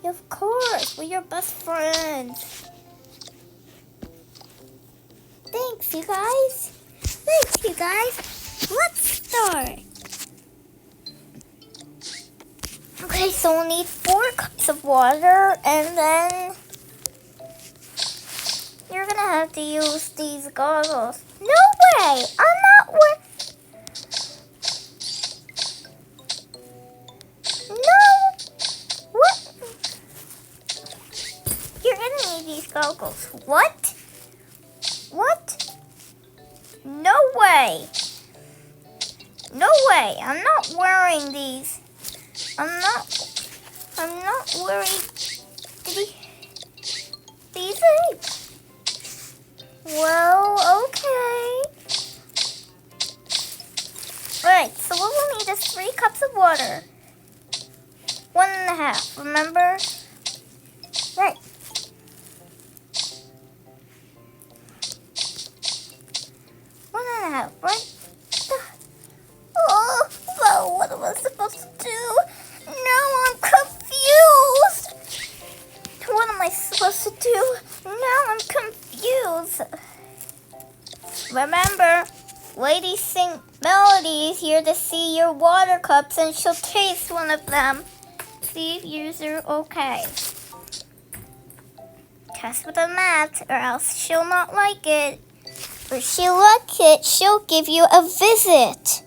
Of course, we're your best friends. Thanks, you guys. Let's start. Okay, so we'll need 4 cups of water, and then you're gonna have to use these goggles. No way! I'm not No! What? You're gonna need these goggles. What? No way! No way! I'm not wearing these. I'm not wearing these things. Well, okay. Alright, so what we'll need is 3 cups of water. 1.5, remember? Right. Right? Oh, well, what am I supposed to do? Now I'm confused. What am I supposed to do? Now I'm confused. Remember, Lady Sing Melody is here to see your water cups, and she'll taste one of them. See if yours are okay. Test with a mat, or else she'll not like it. If she likes it, she'll give you a visit.